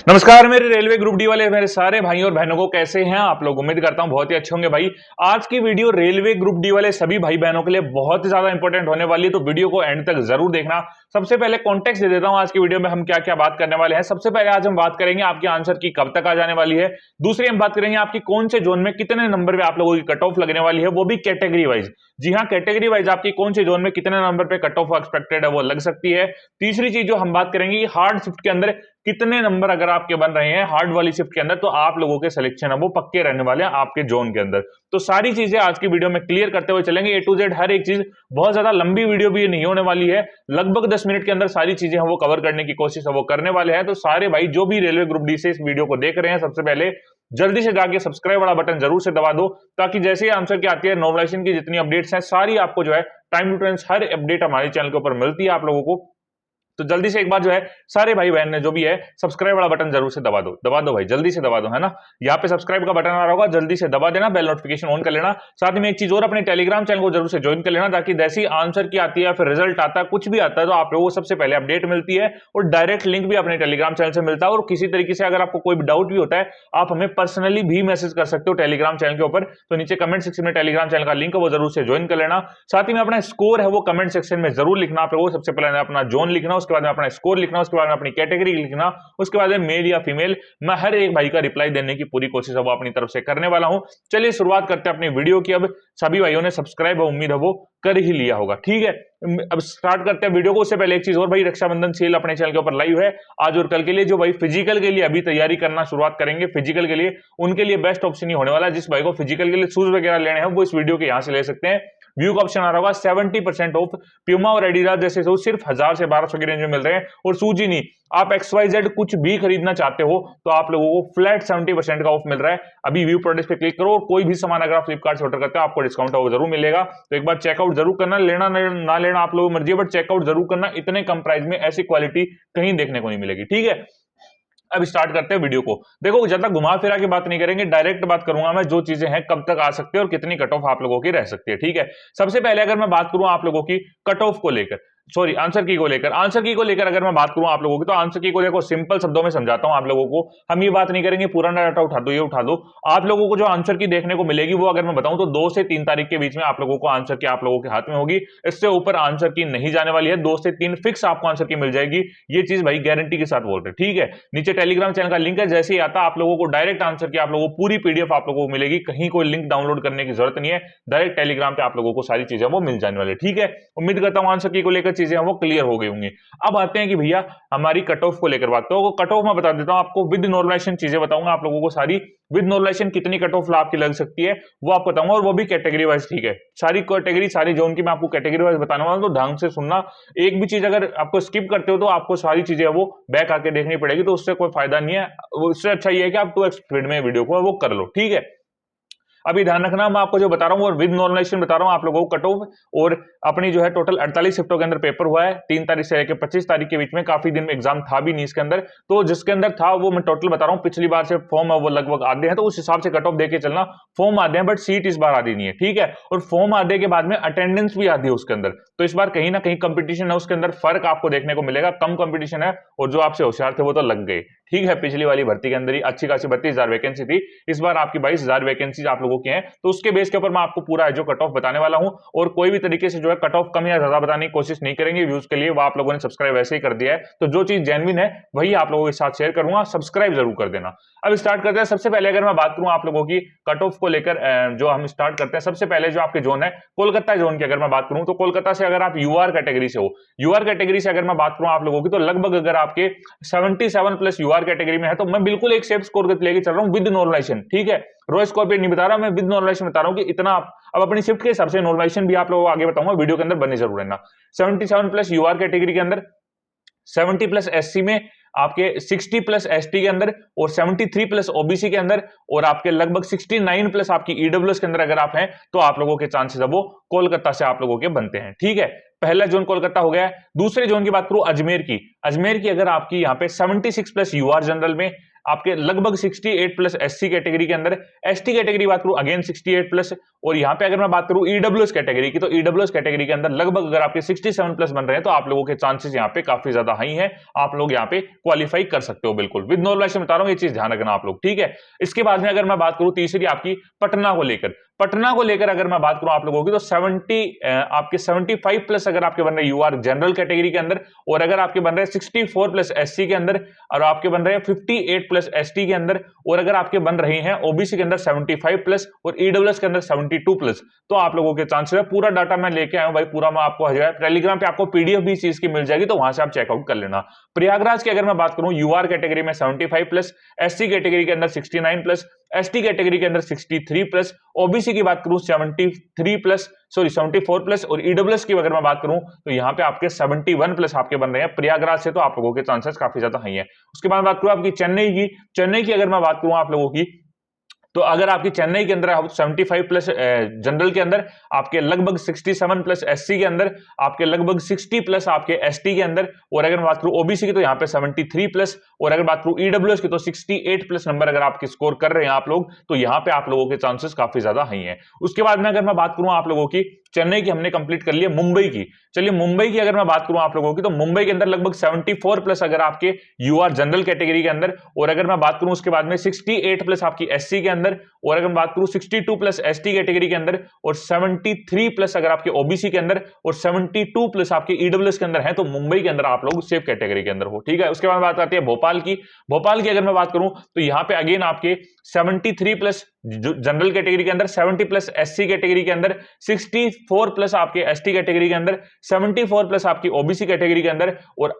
नमस्कार मेरे railway group D वाले मेरे सारे भाई और बहनों को कैसे हैं आप लोग। उम्मीद करता हूं बहुत ही अच्छे होंगे भाई। आज की वीडियो रेलवे ग्रुप डी वाले सभी भाई बहनों के लिए बहुत ही ज्यादा इंपॉर्टेंट होने वाली है, तो वीडियो को एंड तक जरूर देखना। सबसे पहले कॉन्टेक्स्ट दे देता हूं आज की वीडियो में हम क्या क्या बात करने वाले हैं। सबसे पहले आज हम बात करेंगे आपके आंसर की कब तक आ जाने वाली है। दूसरी हम बात करेंगे आपकी कौन से जोन में कितने नंबर पे आप लोगों की कट ऑफ लगने वाली है, वो भी कैटेगरी वाइज। जी हाँ, कैटेगरी वाइज आपकी कौन से जोन में कितने नंबर पे कट ऑफ एक्सपेक्टेड है वो लग सकती है। तीसरी चीज जो हम बात करेंगे हार्ड शिफ्ट के अंदर कितने नंबर अगर आपके बन रहे हैं हार्ड वाली शिफ्ट के अंदर, तो आप लोगों के सिलेक्शन है वो पक्के रहने वाले हैं आपके जोन के अंदर। तो सारी चीजें आज की वीडियो में क्लियर करते हुए चलेंगे ए टू जेड हर एक चीज। बहुत ज्यादा लंबी वीडियो भी ये नहीं होने वाली है, लगभग 10 मिनट के अंदर सारी चीजें हम वो कवर करने की कोशिश है वो करने वाले हैं। तो सारे भाई जो भी रेलवे ग्रुप डी से इस वीडियो को देख रहे हैं, सबसे पहले जल्दी से जाके सब्सक्राइब वाला बटन जरूर से दबा दो, ताकि जैसे ही आंसर की आती है नॉर्मलाइजेशन की जितनी अपडेट्स हैं सारी आपको जो है टाइम टू टाइम हर अपडेट हमारे चैनल के ऊपर मिलती है आप लोगों को। तो जल्दी से एक बार जो है सारे भाई बहन ने जो भी है सब्सक्राइब वाला बटन जरूर से दबा दो भाई, जल्दी से दबा दो, है ना। यहाँ पे सब्सक्राइब का बटन आ रहा होगा, जल्दी से दबा देना, बेल नोटिफिकेशन ऑन कर लेना। साथ में एक चीज और, अपने टेलीग्राम चैनल को जरूर से ज्वाइन कर लेना, ताकि जैसी आंसर की आती है फिर रिजल्ट आता है कुछ भी आता है तो आप लोगों को सबसे पहले अपडेट मिलती है और डायरेक्ट लिंक भी अपने टेलीग्राम चैनल से मिलता है। और किसी तरीके से अगर आपको कोई डाउट भी होता है आप हमें पर्सनली भी मैसेज कर सकते हो टेलीग्राम चैनल के ऊपर। तो नीचे कमेंट सेक्शन में टेलीग्राम चैनल का लिंक है वो जरूर से ज्वाइन कर लेना। साथ ही में अपना स्कोर है वो कमेंट सेक्शन में जरूर लिखना आप लोगों को। सबसे पहले अपना जोन लिखना, उसके बाद में अपना स्कोर लिखना, उसके बाद में अपनी कैटेगरी लिखना, उसके बाद में मेल या फीमेल। मैं हर एक भाई का रिप्लाई देने की पूरी कोशिश है वो अपनी तरफ से करने वाला हूं। चलिए शुरुआत करते हैं अपनी वीडियो की। अब सभी भाइयों ने सब्सक्राइब उम्मीद है वो कर ही लिया होगा, ठीक है। अब स्टार्ट करते हैं वीडियो को। उससे पहले एक चीज और भाई, रक्षाबंधन सेल अपने चैनल के ऊपर लाइव है आज और कल के लिए। जो भाई फिजिकल के लिए अभी तैयारी करना शुरुआत करेंगे फिजिकल के लिए, उनके लिए बेस्ट ऑप्शन ही होने वाला है। जिस भाई को फिजिकल के लिए शूज वगैरह लेने हैं वो इस वीडियो के यहां से ले सकते हैं। व्यू का ऑप्शन आ रहा होगा, 70% ऑफ प्यूमा और एडिडास जैसे शूज सिर्फ 1000 से 1200 की रेंज में मिल रहे हैं। और शूज ही नहीं, आप XYZ कुछ भी खरीदना चाहते हो तो आप लोगों को फ्लैट 70% का ऑफ मिल रहा है। अभी व्यू प्रोडक्ट्स पे क्लिक करो और कोई भी सामान अगर आप फ्लिपकार्ट से ऑर्डर करते हो आपको डिस्काउंट वो जरूर मिलेगा। तो एक बार चेकआउट जरूर करना, लेना ना लेना आप लोगों की मर्जी है, बट चेकआउट जरूर करना। इतने कम प्राइस में ऐसी क्वालिटी कहीं देखने को नहीं मिलेगी, ठीक है। अब स्टार्ट करते हैं वीडियो को। देखो ज्यादा घुमा फिरा की बात नहीं करेंगे, डायरेक्ट बात करूंगा मैं जो चीजें हैं कब तक आ सकती है और कितनी कट ऑफ आप लोगों की रह सकती है, ठीक है। सबसे पहले अगर मैं बात करूं आप लोगों की कट ऑफ को लेकर, सॉरी आंसर की को लेकर, अगर मैं बात करूं आप लोगों की, तो आंसर की को देखो सिंपल शब्दों में समझाता हूं आप लोगों को। हम ये बात नहीं करेंगे पुराना डाटा उठा दो ये उठा दो। आप लोगों को जो आंसर की देखने को मिलेगी वो अगर मैं बताऊं तो 2 से 3 तारीख के बीच में आप लोगों को आंसर की आप लोगों के हाथ में होगी। इससे ऊपर आंसर की नहीं जाने वाली है, 2 से 3 फिक्स आपको आंसर की मिल जाएगी। ये चीज भाई गारंटी के साथ बोल रहे, ठीक है। नीचे टेलीग्राम चैनल का लिंक है, जैसे ही आता आप लोगों को डायरेक्ट आंसर की आप लोगों को पूरी PDF आप लोगों को मिलेगी। कहीं कोई लिंक डाउनलोड करने की जरूरत नहीं है, डायरेक्ट टेलीग्राम पे आप लोगों को सारी चीजें वो मिल जाने वाली, ठीक है। उम्मीद करता हूं आंसर की को लेकर चीजें वो क्लियर हो गई होंगी। अब आते हैं कि भैया हमारी कट ऑफ को लेकर बात, तो कट ऑफ मैं बता देता हूं आपको, विद नॉर्मलाइजेशन चीजें बताऊंगा आप लोगों को सारी। विद नॉर्मलाइजेशन कितनी कट ऑफ आपकी लग सकती है वो आपको बताऊंगा, और वो भी कैटेगरी वाइज, ठीक है। सारी कैटेगरी सारी जोन की मैं आपको कैटेगरी वाइज बताने वाला हूं, तो ढंग से सुनना। एक भी चीज अगर आपको स्किप करते हो तो आपको सारी चीजें वो बैक आके देखनी पड़ेगी, तो उससे कोई फायदा नहीं है। उससे अच्छा ये है कि आप 2x स्पीड में वीडियो को वो कर लो, ठीक है। अभी ध्यान रखना, मैं आपको जो बता रहा हूं और विद नॉर्मलाइजेशन बता रहा हूं आप लोगों को कट ऑफ। और अपनी जो है टोटल 48 शिफ्टों के अंदर पेपर हुआ है, 3 तारीख से लेकर 25 तारीख के बीच में। काफी दिन में एग्जाम था भी नहीं इसके अंदर, तो जिसके अंदर था वो मैं टोटल बता रहा हूं। पिछली बार से फॉर्म है वो लगभग आधे हैं, तो उस हिसाब से कट ऑफ देके चलना। फॉर्म आधे हैं बट सीट इस बार आधी नहीं है, ठीक है। और फॉर्म आधे के बाद में अटेंडेंस भी आधी है उसके अंदर, तो इस बार कहीं ना कहीं कंपटीशन है उसके अंदर, फर्क आपको देखने को मिलेगा, कम कंपटीशन है। और जो आपसे होशियार थे वो तो लग गए, ठीक है। पिछली वाली भर्ती के अंदर ही अच्छी खासी 32,000 वैकेंसी थी, इस बार आपकी 22,000 वैकेंसी आप लोगों की है। तो उसके बेस के ऊपर मैं आपको पूरा जो कट ऑफ बताने वाला हूं, और कोई भी तरीके से जो है कट ऑफ कम या ज्यादा बताने की कोशिश नहीं करेंगे व्यूज के लिए, वो आप लोगों ने सब्सक्राइब वैसे ही कर दिया है। तो जो चीज जेन्युइन है वही आप लोगों के साथ शेयर करूंगा, सब्सक्राइब जरूर कर देना। अब स्टार्ट करते हैं। सबसे पहले अगर मैं बात करूं आप लोगों की कट ऑफ को लेकर, जो हम स्टार्ट करते हैं सबसे पहले जो आपके जोन है कोलकाता जोन की अगर मैं बात करूं, तो कोलकाता से अगर आप यूआर कैटेगरी से हो, यूआर कैटेगरी से अगर मैं बात करूं आप लोगों की, तो लगभग अगर आपके 77 प्लस यूआर कैटेगरी में है, तो मैं बिल्कुल एक सेफ स्कोर लेके चल रहा हूं विद नॉर्मलाइजेशन, ठीक है। रो स्कोर पे नहीं बता रहा मैं, विद नॉर्मलाइजेशन बता रहा हूं कि इतना अब अपनी शिफ्ट के हिसाब से नॉर्मलाइजेशन भी आप लोगों को आगे बताऊंगा, वीडियो के अंदर बने जरूर रहना। 77 प्लस यूआर कैटेगरी के अंदर, 70 प्लस एससी में, आपके 60 प्लस एसटी के अंदर, और 73 प्लस ओबीसी के अंदर, और आपके लगभग 69 प्लस आपकी ईडब्ल्यूएस के अंदर अगर आप हैं, तो आप लोगों के चांसेस है वो कोलकाता से आप लोगों के बनते हैं, ठीक है। पहला जोन कोलकाता हो गया है। दूसरे जोन की बात करूं अजमेर की, अजमेर की अगर आपकी यहाँ पे 76 प्लस यूआर जनरल में, आपके लगभग 68 प्लस एससी कैटेगरी के अंदर, एसटी कैटेगरी बात करूं अगेन 68 प्लस, और यहां पे अगर मैं बात करूं ईडब्ल्यूएस कैटेगरी की, तो ईडब्ल्यूएस कैटेगरी के अंदर लगभग अगर आपके 67 प्लस बन रहे हैं तो आप लोगों के चांसेस यहां पे काफी ज्यादा हाई है, आप लोग यहां पे क्वालिफाई कर सकते हो बिल्कुल। विद नॉलेज बता रहा हूं, ये चीज ध्यान रखना आप लोग, ठीक है। इसके बाद में अगर मैं बात करूं तीसरी आपकी पटना को लेकर, पटना को लेकर अगर मैं बात करूं आप लोगों की, तो 75 प्लस अगर आपके बन रहे यू आर जनरल कैटेगरी के अंदर, और अगर आपके बन रहे 64 प्लस एससी के अंदर, और आपके बन रहे हैं 58 प्लस एसटी के अंदर, और अगर आपके बन रहे हैं ओबीसी के अंदर 75 प्लस और ईडब्ल्यूएस के अंदर 72 प्लस, तो आप लोगों के चांसेस है। पूरा डाटा मैं लेके आया हूं भाई, पूरा मैं आपको टेलीग्राम पे आपको पीडीएफ भी चीज की मिल जाएगी, तो वहां से आप चेकआउट कर लेना। प्रयागराज की अगर मैं बात करूं यूआर कैटेगरी में 75 प्लस, एससी कैटेगरी के अंदर 69 प्लस, एसटी कैटेगरी के अंदर 63 प्लस, ओबीसी की बात करूं 74 प्लस, और ईडब्ल्यूएस की अगर मैं बात करूं तो यहां पे आपके 71 प्लस आपके बन रहे हैं प्रयागराज से, तो आप लोगों के चांसेस काफी ज्यादा हाई है। उसके बाद बात करूं आपकी चेन्नई की अगर मैं बात करूं आप लोगों की, तो अगर आपकी चेन्नई के अंदर 75 प्लस जनरल के अंदर, आपके लगभग 67 प्लस एससी के अंदर, आपके लगभग 60 प्लस आपके एसटी के अंदर, और अगर मैं बात करूं ओबीसी की तो यहां पे 73 प्लस, और अगर बात करूं ईडब्ल्यूएस की तो 68 प्लस नंबर अगर आपके स्कोर कर रहे हैं आप लोग, तो यहां पे आप लोगों के चांसेस काफी ज्यादा हाई हैं। उसके बाद में अगर मैं बात करूं आप लोगों की, चेन्नई की हमने कंप्लीट कर लिया, मुंबई की, चलिए मुंबई की अगर मैं बात करूं आप लोगों की, तो मुंबई के अंदर लगभग 74 प्लस अगर आपके यूआर जनरल कैटेगरी के अंदर, और अगर मैं बात करूं उसके बाद में 68 प्लस आपकी एससी के अंदर, और अगर मैं बात करूं 62 प्लस एसटी कैटेगरी के अंदर, और 73 प्लस अगर आपके ओबीसी के अंदर, और 72 प्लस आपके ईडब्ल्यूएस के अंदर है, तो मुंबई के अंदर आप लोग सेफ कैटेगरी के अंदर हो, ठीक है। उसके बाद बात आती है भोपाल की, भोपाल की अगर मैं बात करूं तो यहां पे अगेन आपके 73 प्लस जनरल कैटेगरी के अंदर, 70 प्लस एससी कैटेगरी के अंदर, 64 प्लस आपके एसटी कैटेगरी के अंदर, 74 प्लस आपकी ओबीसी कैटेगरी के अंदर, और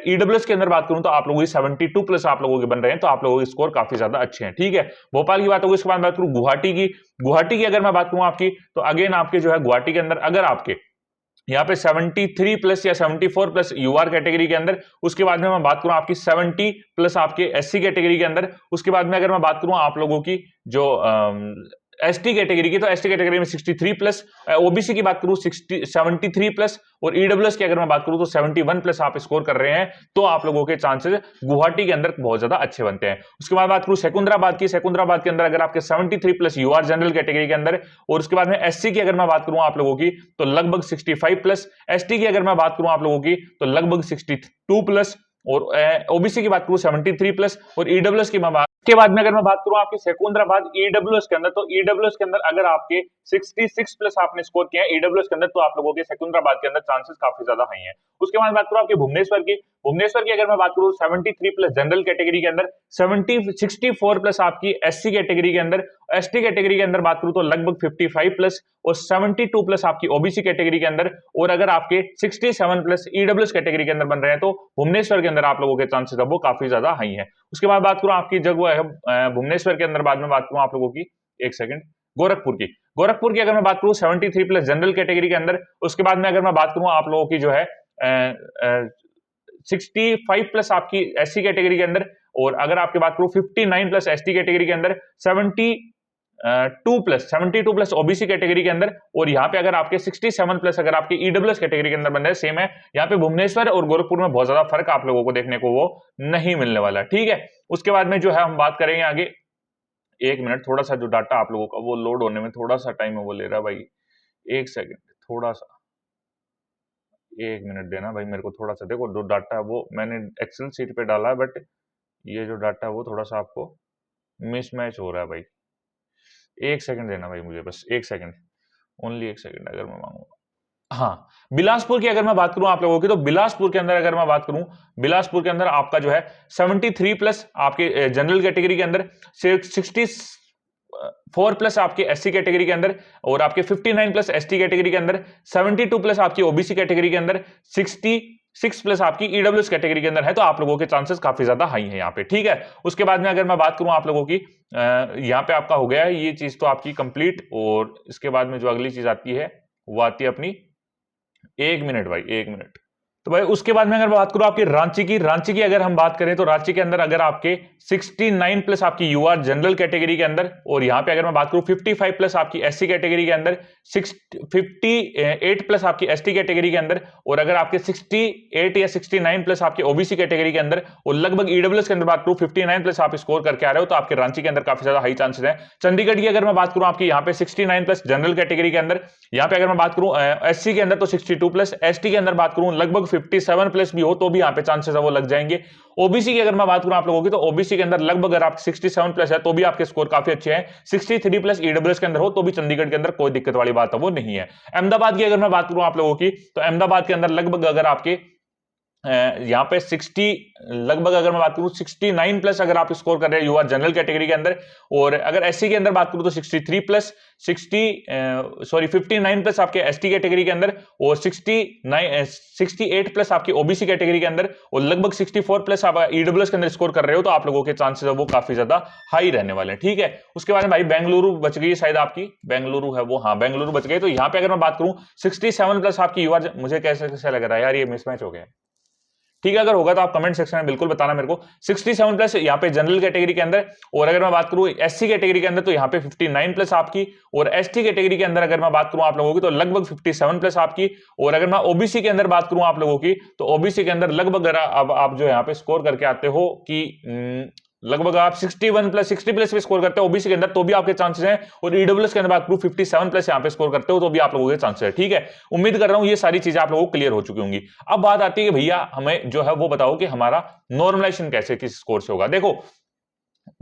ईडब्ल्यूएस के अंदर बात करूं तो आप लोगों की 72 प्लस आप लोगों के बन रहे हैं, तो आप लोगों के स्कोर काफी ज्यादा अच्छे हैं, ठीक है। भोपाल की बात होगी। इसके बाद बात करूं गुवाहाटी की अगर मैं बात करूं आपकी, तो अगेन आपके जो है गुवाहाटी के अंदर अगर आपके यहाँ पे 73 प्लस या 74 प्लस यूआर कैटेगरी के अंदर, उसके बाद में मैं बात करूं आपकी 70 प्लस आपके एससी कैटेगरी के अंदर, उसके बाद में अगर मैं बात करूं आप लोगों की जो एसटी कैटेगरी की, तो एसटी कैटेगरी में 63 प्लस, ओबीसी की बात करूं 73 प्लस, और ईडब्ल्यूएस की अगर मैं बात करूं तो 71 प्लस आप स्कोर कर रहे हैं, तो आप लोगों के चांसेस गुवाहाटी के अंदर बहुत ज्यादा अच्छे बनते हैं। उसके बाद बात करूं सेकुंदराबाद की, सेकुंदराबाद के अंदर अगर आपके 73 प्लस यूआर जनरल कैटेगरी के अंदर, और उसके बाद में एससी की अगर मैं बात करूं आप लोगों की तो लगभग 65 प्लस, एसटी की अगर मैं बात करूं आप लोगों की तो लगभग 62 प्लस, और ओबीसी की बात करूं 73 प्लस, और ईडब्ल्यूएस की मैं बात के बाद में अगर मैं बात करूं आपकी सेकुंदराबाद ईडब्ल्यूएस के अंदर, तो ईडब्ल्यूएस के अंदर अगर आपके 66 प्लस आपने स्कोर किया है ईडब्ल्यूएस के अंदर, तो आप लोगों के सेकुंदराबाद के अंदर चांसेस काफी ज्यादा हाई हैं। उसके बाद बात करूं आपके भुवनेश्वर की अगर मैं बात करूं 73 प्लस जनरल कैटेगरी के अंदर, 64 प्लस आपकी एससी कैटेगरी के अंदर, एसटी कैटेगरी के अंदर बात करूं तो लगभग 55 प्लस, और 72 प्लस आपकी ओबीसी कैटेगरी के अंदर, और अगर आपके 67 प्लस ईडब्ल्यूएस कैटेगरी के अंदर बन रहे हैं, तो भुवनेश्वर के अंदर आप लोगों के चांसेस है वो काफी ज्यादा हाई है। उसके बाद बात करूं आपकी जगह है भुवनेश्वर के अंदर, बाद में बात करूं आप लोगों की, एक सेकंड, गोरखपुर की अगर मैं बात करूं 73 प्लस जनरल कैटेगरी के अंदर, उसके बाद में अगर मैं बात करूं आप लोगों की जो है 65 प्लस आपकी एससी कैटेगरी के अंदर, और अगर आपकी बात करूं 59 प्लस एसटी कैटेगरी के अंदर, 72 प्लस ओबीसी कैटेगरी के अंदर, और यहां पे अगर आपके 67 प्लस अगर आपके ईडब्ल्यूएस कैटेगरी के अंदर बन रहे, सेम है। यहां पे भुवनेश्वर और गोरखपुर में बहुत ज्यादा फर्क आप लोगों को देखने को वो नहीं मिलने वाला, ठीक है। उसके बाद में जो है हम बात करेंगे आगे, एक मिनट, थोड़ा सा जो डाटा आप लोगों का वो लोड होने में थोड़ा सा टाइम है वो ले रहा है भाई, एक सेकंड, थोड़ा सा, एक मिनट देना भाई मेरे को, थोड़ा सा देखो, जो डाटा है वो मैंने एक्सेल सीट पे डाला है, बट ये जो डाटा है वो थोड़ा सा आपको मिसमैच हो रहा है भाई, एक सेकंड देना भाई मुझे, बस एक सेकंड, ओनली एक सेकंड अगर मैं मांगूंगा। हाँ, बिलासपुर की अगर मैं बात करूं आप लोगों की, तो बिलासपुर के अंदर अगर मैं बात करूं, बिलासपुर के अंदर आपका जो है 73 प्लस आपके जनरल कैटेगरी के अंदर, 64 प्लस आपके एससी कैटेगरी के अंदर, और आपके 59 प्लस एसटी कैटेगरी के अंदर, 72 प्लस आपकी ओबीसी कैटेगरी के अंदर, 66 प्लस आपकी ईडब्ल्यूएस कैटेगरी के अंदर है, तो आप लोगों के चांसेस काफी ज्यादा हाई है यहाँ पे, ठीक है। उसके बाद में अगर मैं बात करूं आप लोगों की, यहाँ पे आपका हो गया है ये चीज तो आपकी कंप्लीट, और इसके बाद में जो अगली चीज आती है वो आती है अपनी, एक मिनट भाई, एक मिनट, तो भाई उसके बाद में अगर बात करूं आपकी रांची की अगर हम बात करें तो रांची के अंदर अगर आपके 69 प्लस आपकी यूआर जनरल कैटेगरी के अंदर, और यहां पे अगर मैं बात करूं 55 प्लस आपकी एससी कैटेगरी के अंदर, 58 प्लस आपकी एसटी कैटेगरी के अंदर, और अगर आपके 68 या 69 प्लस आपके ओबीसी कैटेगरी के अंदर, और लगभग ईडब्ल्यूएस के अंदर बात करूं 59 प्लस आप स्कोर करके आ रहे हो, तो आपके रांची के अंदर काफी ज्यादा हाई चांसेस है। चंडीगढ़ की अगर मैं बात करूं आपकी यहाँ पे 69 प्लस जनरल कैटेगरी के अंदर, यहाँ पे अगर मैं बात करूं एससी के अंदर तो 62 प्लस, एसटी के अंदर बात करूं लगभग 57 प्लस भी हो तो भी यहाँ पे चांसेस है वो लग जाएंगे। ओबीसी की अगर मैं बात करूं आप लोगों की, तो ओबीसी के अंदर लगभग अगर आप 67 प्लस है तो भी आपके स्कोर काफी अच्छे हैं। 63 प्लस ईडब्ल्यूएस के अंदर हो तो भी चंडीगढ़ के अंदर कोई दिक्कत वाली बात है वो नहीं है। अहमदाबाद की अगर मैं बात करूं आप लोगों की, तो अहमदाबाद के अंदर लगभग अगर आपके यहाँ पे 60 लगभग अगर मैं बात करूं 69 प्लस अगर आप स्कोर कर रहे हैं यूआर जनरल कैटेगरी के अंदर, और अगर एससी के अंदर बात करूं तो 63 प्लस 59 प्लस आपके एसटी कैटेगरी के अंदर, और 68 प्लस आपकी ओबीसी कैटेगरी के अंदर, और लगभग 64 प्लस आप ईडब्ल्यूएस के अंदर स्कोर कर रहे हो, तो आप लोगों के चांसेस है वो काफी ज्यादा हाई रहने वाले हैं। ठीक है, उसके बाद में भाई बेंगलुरु बच गई शायद आपकी, बेंगलुरु है वो, हाँ बेंगलुरु बच गई। तो यहाँ पे अगर मैं बात करूं 67 प्लस आपकी यूआर, मुझे कैसे लग रहा है यार ये मिसमैच हो गया। ठीक है, अगर होगा तो आप कमेंट सेक्शन में बिल्कुल बताना मेरे को। 67 प्लस यहाँ पे जनरल कैटेगरी के अंदर, और अगर मैं बात करूं एससी कैटेगरी के अंदर तो यहाँ पे 59 प्लस आपकी, और एसटी कैटेगरी के अंदर अगर मैं बात करूं आप लोगों की तो लगभग 57 प्लस आपकी, और अगर मैं ओबीसी के अंदर बात करूं आप लोगों की तो ओबीसी के अंदर लगभग अब आप जो यहाँ पे स्कोर करके आते हो कि लगभग आप 61 प्लस 60 प्लस भी स्कोर करते हो ओबीसी के अंदर तो भी आपके चांसेस हैं, और ईडब्ल्यूएस के अंदर बात करूं 57 प्लस यहां पे स्कोर करते हो तो भी आप लोगों के चांसेस है। ठीक है, उम्मीद कर रहा हूं ये सारी चीजें आप लोगों को क्लियर हो चुकी होंगी। अब बात आती है कि भैया हमें जो है वो बताओ कि हमारा नॉर्मलाइजेशन कैसे किस स्कोर से होगा। देखो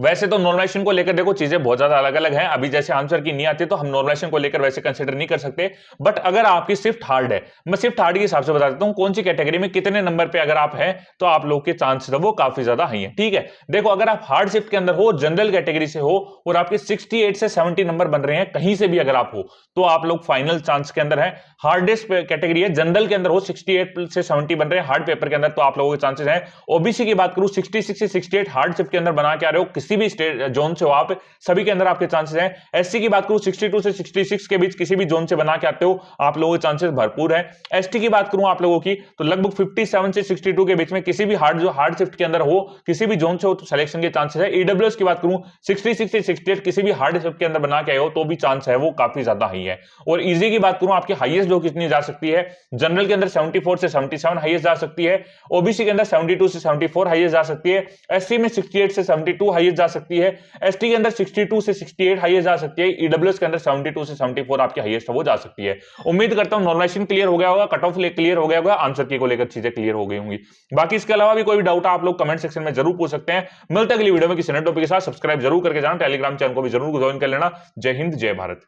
वैसे तो नॉर्मलाइजेशन को लेकर देखो चीजें बहुत ज्यादा अलग अलग हैं, अभी जैसे आंसर की नहीं आती तो हम नॉर्मलाइजेशन को लेकर वैसे कंसीडर नहीं कर सकते, बट अगर आपकी शिफ्ट हार्ड है, मैं शिफ्ट हार्ड के हिसाब से बता देता हूं कौन सी कैटेगरी में कितने नंबर पे अगर आप हैं तो आप लोग के चांसेस वो काफी ज्यादा हाई है। ठीक है, देखो अगर आप हार्ड शिफ्ट के अंदर हो, जनरल कैटेगरी से हो, और आपके 68 से 70 नंबर बन रहे हैं कहीं से भी अगर आप हो, तो आप लोग फाइनल चांस के अंदर है। हार्डेस्ट कैटेगरी है, जनरल के अंदर हो 68 से 70 बन रहे हैं हार्ड पेपर के अंदर, तो आप लोगों के चांसेस हैं। ओबीसी की बात करूं 66 से 68 हार्ड शिफ्ट के अंदर बना के आ रहे हो, किसी भी स्टेट जोन से हो आप, सभी के अंदर आपके चांसेस हैं। एससी की बात करूं 62 से 66 के बीच किसी भी जोन से बना के आते हो, आप लोगों के चांसेस भरपूर है। एसटी की बात करूं आप लोगों की तो लगभग 57 से 62 के बीच में किसी भी हार्ड शिफ्ट के अंदर हो, किसी भी जोन से हो तो सिलेक्शन के चांसेस है। ईडब्ल्यूएस की बात करूं 66 से 68 किसी भी हार्ड शिफ्ट के अंदर बना के आए हो तो भी चांस है वो काफी ज्यादा हाई है। और इजी की बात करूं आपकी हाईएस्ट जो कितनी जा सकती है, जनरल के अंदर 74 से 77 हाईएस्ट जा सकती है, ओबीसी के अंदर 72 से 74 हाईएस्ट जा सकती है, एससी में 68 से 72 हाईएस्ट जा सकती है, एसटी के अंदर 62 से 68 हाईएस्ट जा सकती है, ईडब्ल्यूएस के अंदर 72 से 74 आपकी हाईएस्ट वो जा सकती है। उम्मीद करता हूं नॉर्मलाइजेशन क्लियर हो गया होगा, कट ऑफ क्लियर हो गया होगा, आंसर की को लेकर चीजें क्लियर हो गई होंगी। बाकी इसके अलावा भी कोई डाउट आप लोग कमेंट सेक्शन में जरूर पूछ सकते हैं। मिलते हैं अगली वीडियो में किसी नए टॉपिक के साथ, सब्सक्राइब जरूर करके जाना, टेलीग्राम चैनल को भी जरूर ज्वाइन कर लेना। जय हिंद जय भारत।